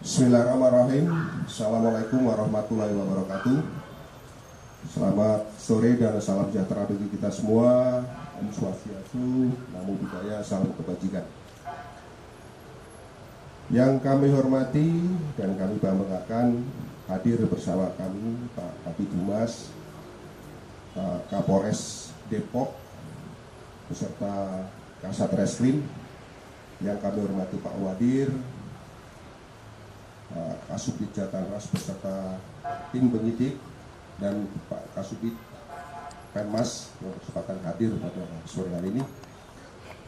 Bismillahirrahmanirrahim. Assalamualaikum warahmatullahi wabarakatuh. Selamat sore dan salam sejahtera bagi kita semua. Om Swastiastu, Namo Buddhaya, salam kebajikan. Yang kami hormati dan kami banggakan, hadir bersama kami Pak Kabid Humas, Pak Kapolres Depok, beserta Kasat Reskrim. Yang kami hormati Pak Wadir, Kasubdit Jatanras beserta tim penyidik, dan Pak Kasubdit Penmas yang berkesempatan hadir pada sore hari ini.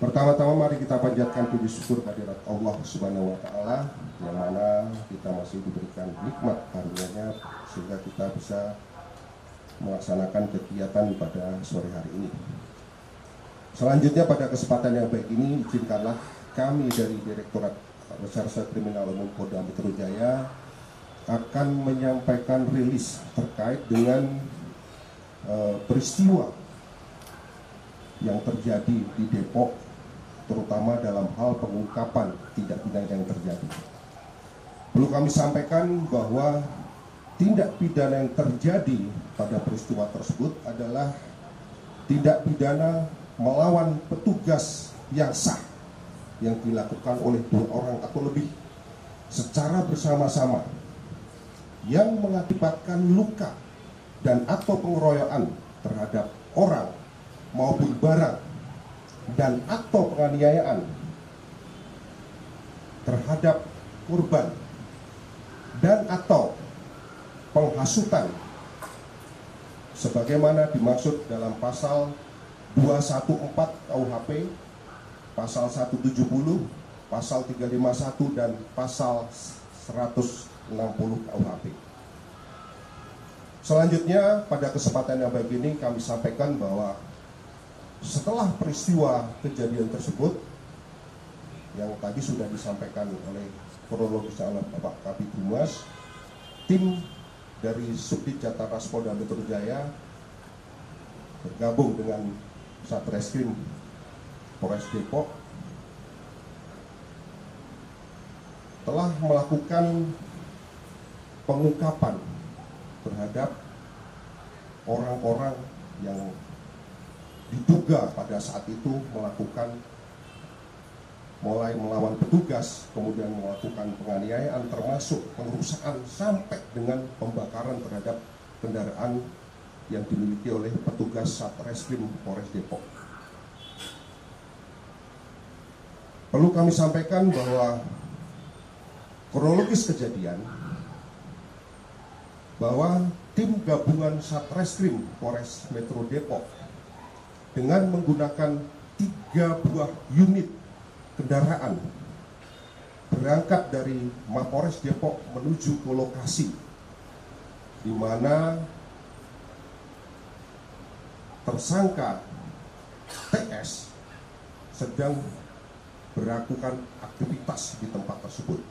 Pertama-tama mari kita panjatkan puji syukur kehadirat Allah Subhanahu wa Ta'ala, yang mana kita masih diberikan nikmat karunia-Nya sehingga kita bisa melaksanakan kegiatan pada sore hari ini. Selanjutnya, pada kesempatan yang baik ini, izinkanlah kami dari Direktorat Reserse Kriminal Umum Polda Metro Jaya akan menyampaikan rilis terkait dengan peristiwa yang terjadi di Depok, terutama dalam hal pengungkapan tindak pidana yang terjadi. Perlu kami sampaikan bahwa tindak pidana yang terjadi pada peristiwa tersebut adalah tindak pidana melawan petugas yang sah, yang dilakukan oleh 2 orang atau lebih secara bersama-sama, yang mengakibatkan luka dan atau pengeroyokan terhadap orang maupun barang, dan atau penganiayaan terhadap korban, dan atau penghasutan sebagaimana dimaksud dalam pasal 214 KUHP, pasal 170, pasal 351, dan pasal 160 KUHP. Selanjutnya, pada kesempatan yang baik ini kami sampaikan bahwa setelah peristiwa kejadian tersebut yang tadi sudah disampaikan oleh kronologis oleh Bapak Kabid Humas, tim dari Subdit Jatanras Polda Metro Jaya bergabung dengan Satreskrim Polres Depok telah melakukan pengungkapan terhadap orang-orang yang diduga pada saat itu mulai melawan petugas, kemudian melakukan penganiayaan, termasuk pengerusakan sampai dengan pembakaran terhadap kendaraan yang dimiliki oleh petugas Satreskrim Polres Depok. Perlu kami sampaikan bahwa kronologis kejadian, bahwa tim gabungan Satreskrim Polres Metro Depok dengan menggunakan 3 buah unit kendaraan berangkat dari Mapolres Depok menuju ke lokasi di mana tersangka TS sedang melakukan aktivitas di tempat tersebut.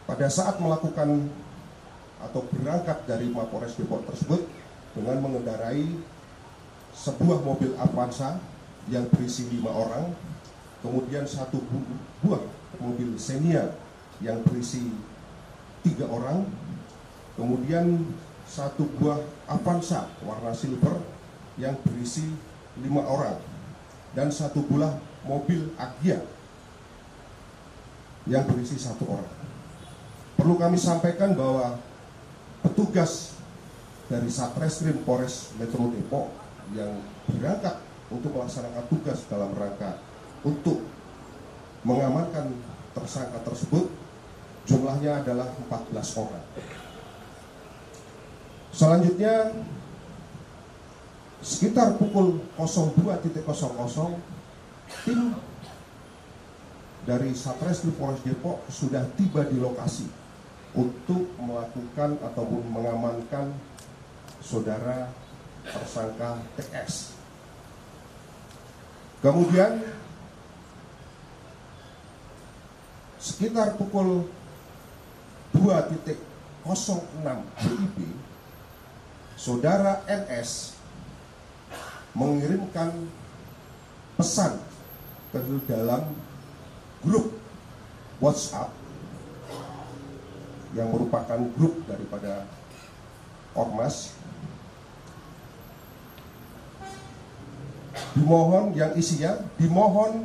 Pada saat melakukan atau berangkat dari Mapolres Depok tersebut dengan mengendarai sebuah mobil Avanza yang berisi 5 orang, kemudian 1 buah mobil Xenia yang berisi 3 orang, kemudian 1 buah Avanza warna silver yang berisi 5 orang, dan 1 buah mobil Agya yang berisi 1 orang. Perlu kami sampaikan bahwa petugas dari Satreskrim Polres Metro Depok yang berangkat untuk melaksanakan tugas dalam rangka untuk mengamankan tersangka tersebut jumlahnya adalah 14 orang. Selanjutnya, sekitar pukul 02.00, tim dari Satreskrim Polres Depok sudah tiba di lokasi untuk melakukan ataupun mengamankan saudara tersangka TS. Kemudian sekitar pukul 2.06 WIB, saudara NS mengirimkan pesan ke dalam grup WhatsApp yang merupakan grup daripada ormas. Dimohon yang isinya, dimohon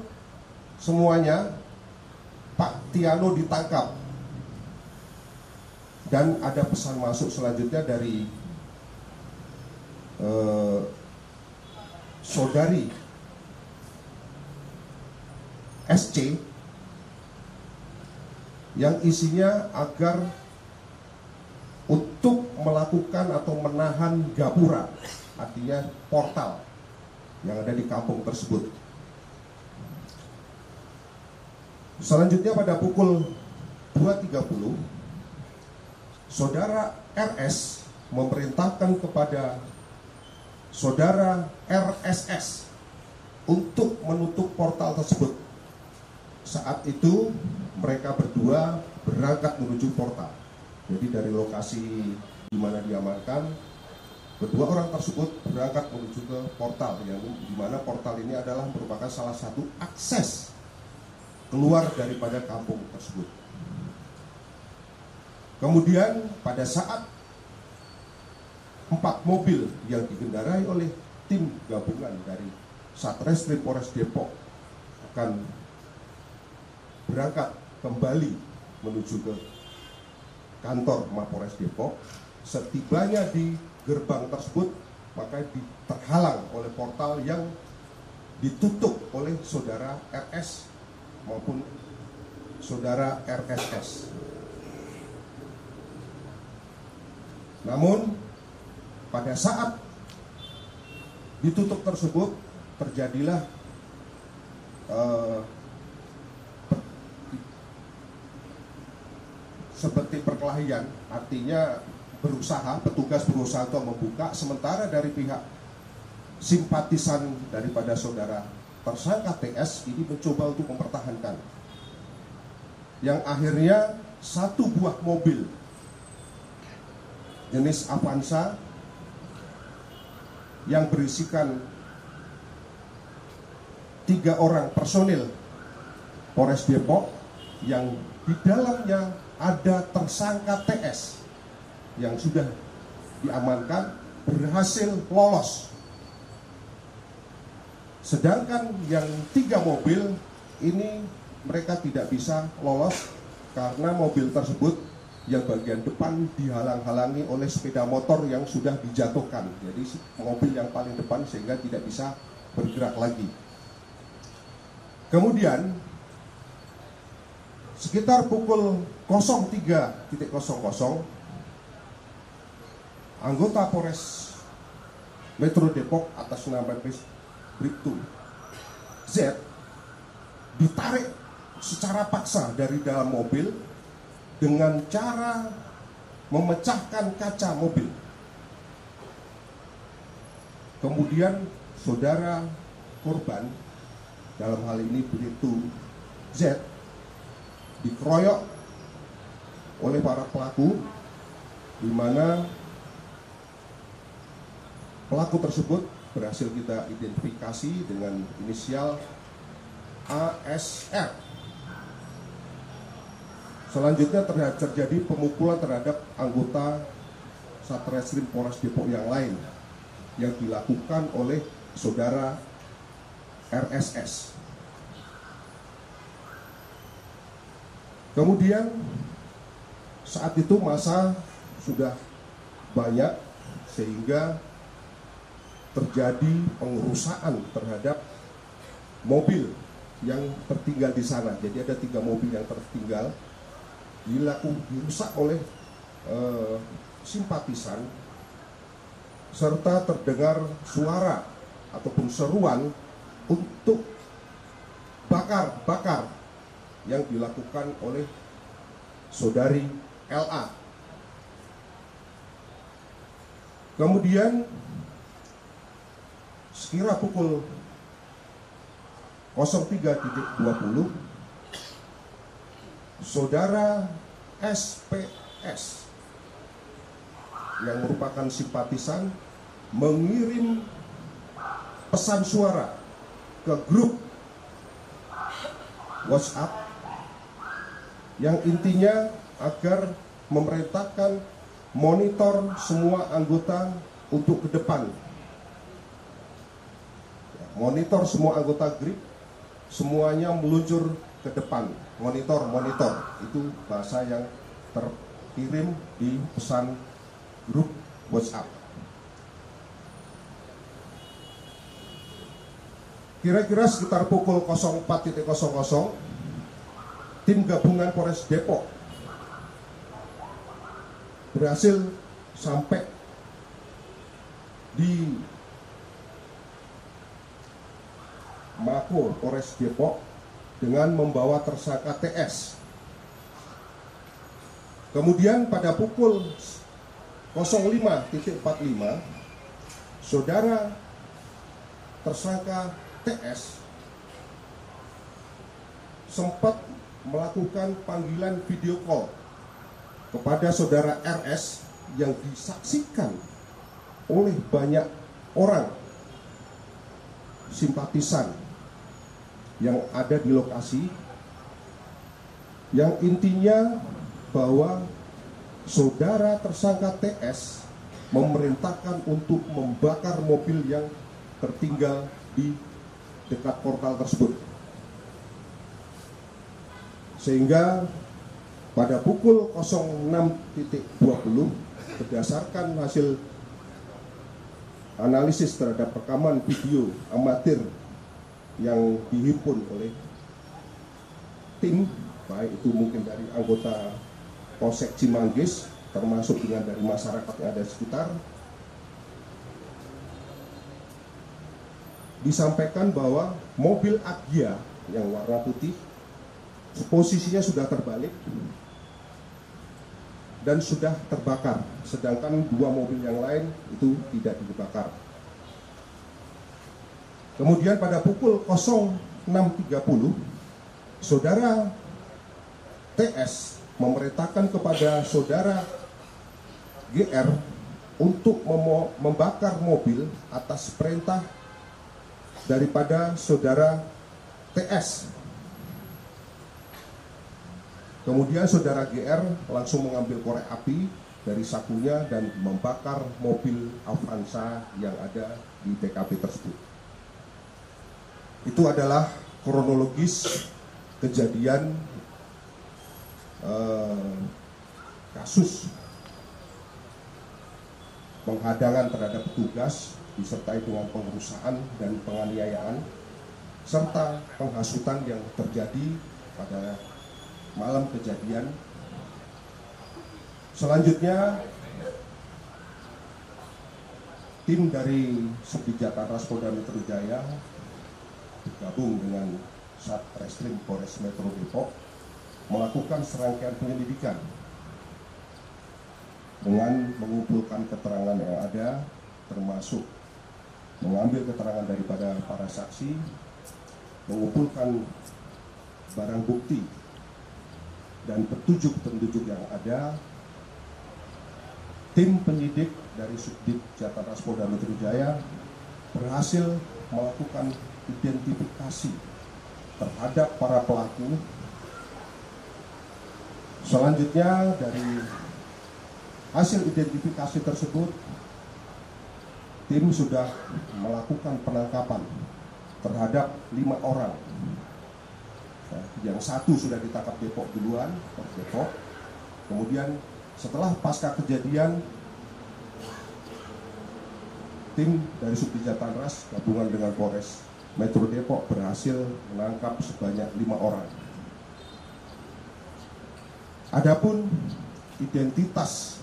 semuanya Pak Tiano ditangkap. Dan ada pesan masuk selanjutnya dari saudari SC yang isinya agar untuk melakukan atau menahan gapura, artinya portal yang ada di kampung tersebut. Selanjutnya pada pukul 2.30, saudara RS memerintahkan kepada saudara RSS untuk menutup portal tersebut. Saat itu mereka berdua berangkat menuju portal. Jadi dari lokasi di mana diamankan, kedua orang tersebut berangkat menuju ke portal, yang di mana portal ini adalah merupakan salah satu akses keluar daripada kampung tersebut. Kemudian pada saat 4 mobil yang dikendarai oleh tim gabungan dari Satreskrim Polres Depok akan berangkat kembali menuju ke kantor Mapolres Depok, setibanya di gerbang tersebut maka terhalang oleh portal yang ditutup oleh saudara RS maupun saudara RSS. Namun pada saat ditutup tersebut terjadilah seperti perkelahian, artinya petugas berusaha untuk membuka, sementara dari pihak simpatisan daripada saudara tersangka TS ini mencoba untuk mempertahankan, yang akhirnya satu buah mobil jenis Avanza yang berisikan 3 orang personil Polres Depok yang di dalamnya ada tersangka TS yang sudah diamankan berhasil lolos. Sedangkan yang 3 mobil ini mereka tidak bisa lolos karena mobil tersebut yang bagian depan dihalang-halangi oleh sepeda motor yang sudah dijatuhkan. Jadi mobil yang paling depan sehingga tidak bisa bergerak lagi. Kemudian sekitar pukul 03.00 anggota Polres Metro Depok atas nama Bribtu Z ditarik secara paksa dari dalam mobil dengan cara memecahkan kaca mobil. Kemudian saudara korban, dalam hal ini Bribtu Z, dikeroyok oleh para pelaku, di mana pelaku tersebut berhasil kita identifikasi dengan inisial ASR. Selanjutnya terjadi pemukulan terhadap anggota Satreskrim Polres Depok yang lain yang dilakukan oleh saudara RSS. Kemudian saat itu massa sudah banyak sehingga terjadi pengerusakan terhadap mobil yang tertinggal di sana. Jadi ada 3 mobil yang tertinggal dirusak oleh simpatisan, serta terdengar suara ataupun seruan untuk bakar yang dilakukan oleh saudari LA. Kemudian sekira pukul 03.20 saudara SPS yang merupakan simpatisan mengirim pesan suara ke grup WhatsApp yang intinya agar memerintahkan monitor semua anggota untuk ke depan. Monitor semua anggota GRIP, semuanya meluncur ke depan. Monitor itu bahasa yang terkirim di pesan grup WhatsApp. Kira-kira sekitar pukul 04.00, tim gabungan Polres Depok berhasil sampai di Mako Polres Depok dengan membawa tersangka TS. Kemudian pada pukul 05.45, saudara tersangka TS sempat melakukan panggilan video call kepada saudara RS yang disaksikan oleh banyak orang simpatisan yang ada di lokasi, yang intinya bahwa saudara tersangka TS memerintahkan untuk membakar mobil yang tertinggal di dekat portal tersebut. Sehingga pada pukul 06.20 berdasarkan hasil analisis terhadap rekaman video amatir yang dihimpun oleh tim, baik itu mungkin dari anggota Polsek Cimanggis termasuk dengan dari masyarakat yang ada di sekitar, disampaikan bahwa mobil Agya yang warna putih posisinya sudah terbalik dan sudah terbakar, sedangkan dua mobil yang lain itu tidak dibakar. Kemudian pada pukul 06.30, saudara TS memerintahkan kepada saudara GR untuk membakar mobil atas perintah daripada saudara TS. Kemudian saudara GR langsung mengambil korek api dari sakunya dan membakar mobil Avanza yang ada di TKP tersebut. Itu adalah kronologis kejadian kasus penghadangan terhadap petugas disertai dengan pengerusakan dan penganiayaan serta penghasutan yang terjadi pada malam kejadian. Selanjutnya tim dari Subdit-Jatan-Ras Polda Metro Jaya bergabung dengan Satreskrim Polres Metro Depok melakukan serangkaian penyelidikan dengan mengumpulkan keterangan yang ada, termasuk mengambil keterangan daripada para saksi, mengumpulkan barang bukti dan petunjuk-petunjuk yang ada. Tim penyidik dari Subdit-Jatan-Ras Polda Metro Jaya berhasil melakukan identifikasi terhadap para pelaku. Selanjutnya dari hasil identifikasi tersebut, tim sudah melakukan penangkapan terhadap 5 orang. Yang satu sudah ditangkap Depok duluan, Depok. Kemudian setelah pasca kejadian, tim dari Subdit-Jatan-Ras gabungan dengan Polres Metro Depok berhasil menangkap sebanyak 5 orang. Adapun identitas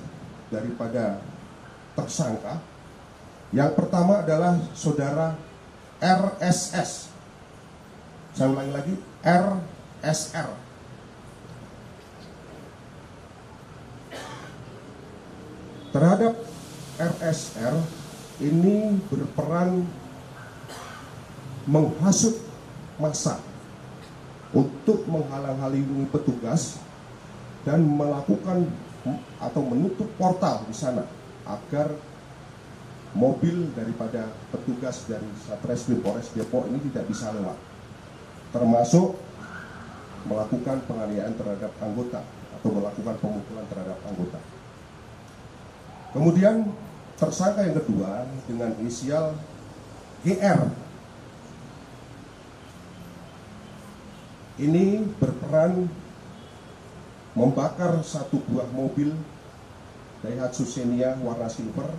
daripada tersangka, yang pertama adalah saudara RSS. Saya ulangi lagi, RSR. Terhadap RSR ini berperan menghasut massa untuk menghalang-halangi petugas dan melakukan atau menutup portal di sana agar mobil daripada petugas dari Satreskrim Polres Depok ini tidak bisa lewat. Termasuk melakukan penganiayaan terhadap anggota atau melakukan pemukulan terhadap anggota. Kemudian tersangka yang kedua dengan inisial GR ini berperan membakar satu buah mobil Daihatsu Xenia warna silver.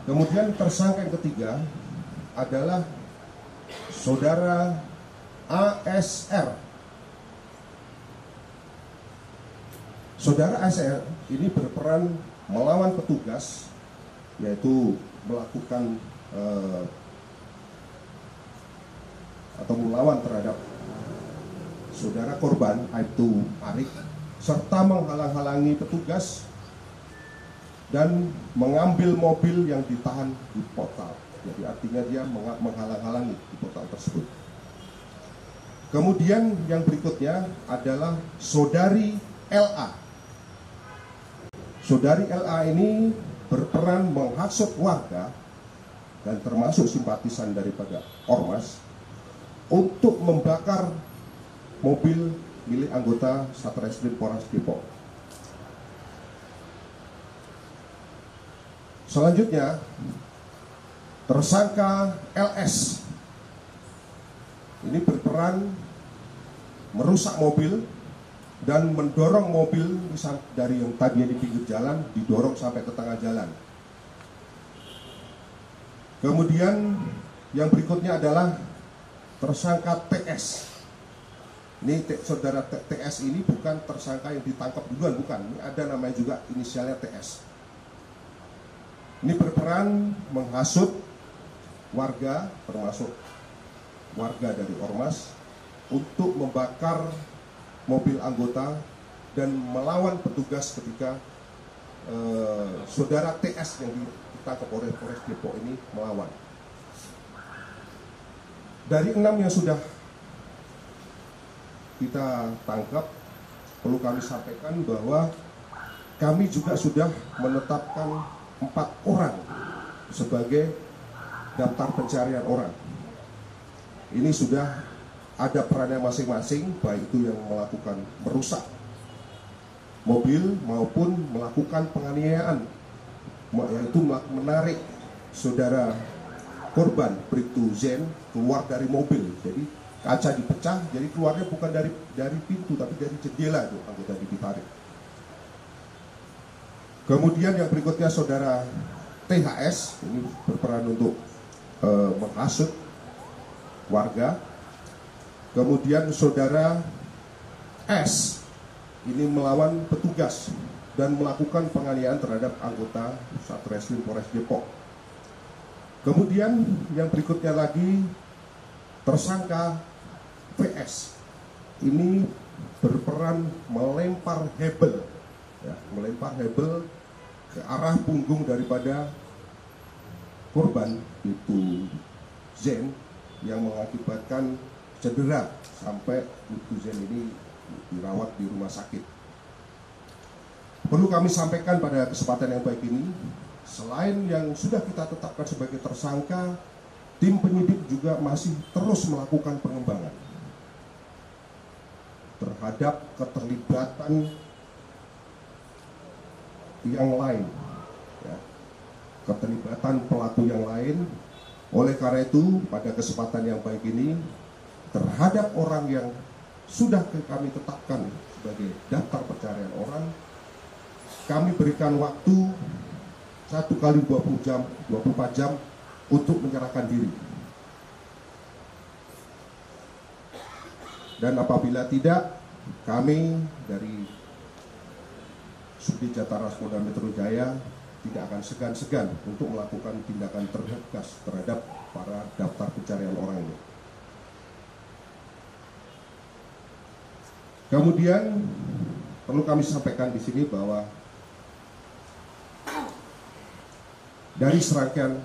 Kemudian tersangka yang ketiga adalah saudara ASR. Saudara ASR ini berperan melawan petugas, yaitu melakukan atau melawan terhadap saudara korban, yaitu Arik, serta menghalang-halangi petugas dan mengambil mobil yang ditahan di portal. Jadi artinya dia menghalang-halangi di portal tersebut. Kemudian yang berikutnya adalah saudari LA. Saudari LA ini berperan menghasut warga dan termasuk simpatisan daripada Ormas untuk membakar mobil milik anggota Satreskrim Polres Depok. Selanjutnya, tersangka LS ini berperan merusak mobil dan mendorong mobil dari yang tadinya di pinggir jalan didorong sampai ke tengah jalan. Kemudian yang berikutnya adalah tersangka TS. Ini saudara TS ini bukan tersangka yang ditangkap duluan, bukan. Ini ada namanya juga inisialnya TS. Ini berperan menghasut warga, termasuk warga dari Ormas, untuk membakar mobil anggota dan melawan petugas ketika saudara TS yang ditangkap oleh Polres Depok ini melawan. Dari 6 yang sudah kita tangkap, perlu kami sampaikan bahwa kami juga sudah menetapkan 4 orang sebagai daftar pencarian orang. Ini sudah ada perannya masing-masing, baik itu yang melakukan merusak mobil maupun melakukan penganiayaan, yaitu menarik saudara korban Bribtu Zen keluar dari mobil. Jadi kaca dipecah, jadi keluarnya bukan dari pintu tapi dari jendela itu anggota ditarik. Kemudian yang berikutnya saudara THS ini berperan untuk menghasut warga. Kemudian saudara S ini melawan petugas dan melakukan penganiayaan terhadap anggota Satreskrim Polres Depok. Kemudian yang berikutnya lagi tersangka VS ini berperan melempar hebel, melempar hebel ke arah punggung daripada korban itu Zen yang mengakibatkan cedera sampai Bribtu Zen ini dirawat di rumah sakit. Perlu kami sampaikan pada kesempatan yang baik ini, selain yang sudah kita tetapkan sebagai tersangka, tim penyidik juga masih terus melakukan pengembangan terhadap keterlibatan yang lain, keterlibatan pelaku yang lain. Oleh karena itu, pada kesempatan yang baik ini, terhadap orang yang sudah kami tetapkan sebagai daftar pencarian orang, kami berikan waktu 1 kali 20 jam, 24 jam untuk menyerahkan diri. Dan apabila tidak, kami dari Subdit Jataras Polda Metro Jaya tidak akan segan-segan untuk melakukan tindakan tegas terhadap para daftar pencarian orang ini. Kemudian perlu kami sampaikan di sini bahwa dari serangkaian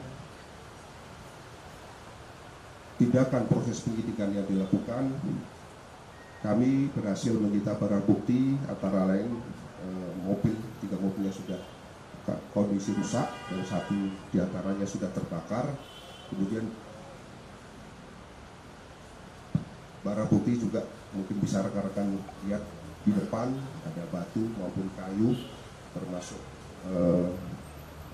tindakan proses penyidikan yang dilakukan, kami berhasil menyita barang bukti antara lain mobil, 3 mobilnya sudah kondisi rusak dan 1 diantaranya sudah terbakar. Kemudian barang bukti juga mungkin bisa rekan-rekan lihat di depan ada batu maupun kayu, termasuk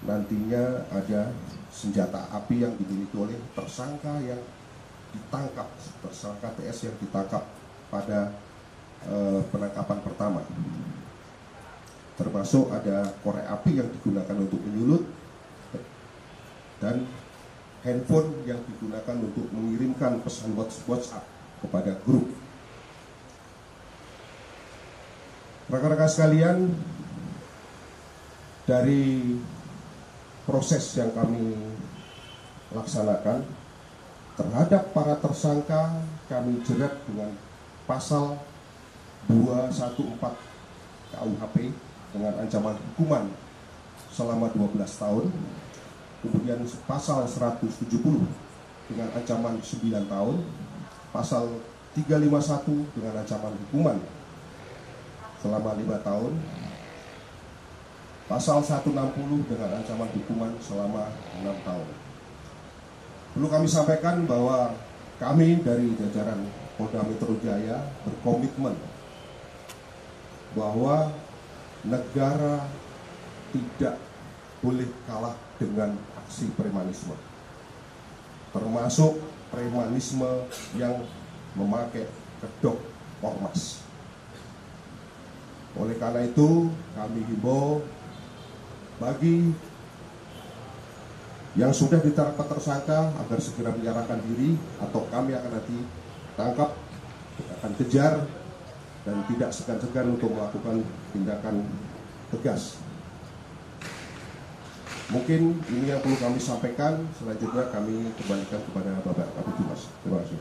nantinya ada senjata api yang dimiliki oleh tersangka yang ditangkap, tersangka TS yang ditangkap pada penangkapan pertama. Termasuk ada korek api yang digunakan untuk menyulut dan handphone yang digunakan untuk mengirimkan pesan WhatsApp kepada grup. Rekan-rekan sekalian, dari proses yang kami laksanakan terhadap para tersangka, kami jerat dengan pasal 214 KUHP dengan ancaman hukuman selama 12 tahun, kemudian pasal 170 dengan ancaman 9 tahun, pasal 351 dengan ancaman hukuman selama 5 tahun, pasal 160 dengan ancaman hukuman selama 6 tahun. Perlu kami sampaikan bahwa kami dari jajaran Polda Metro Jaya berkomitmen bahwa negara tidak boleh kalah dengan aksi premanisme, termasuk premanisme yang memakai kedok ormas. Oleh karena itu, kami himbau bagi yang sudah ditetapkan tersangka agar segera menyerahkan diri atau kami akan nanti tangkap, akan kejar dan tidak segan-segan untuk melakukan tindakan tegas. Mungkin ini yang perlu kami sampaikan. Selanjutnya kami kembalikan kepada Bapak Kabid Humas. Terima kasih.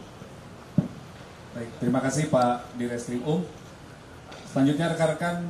Baik, terima kasih Pak Direskrim Selanjutnya rekan-rekan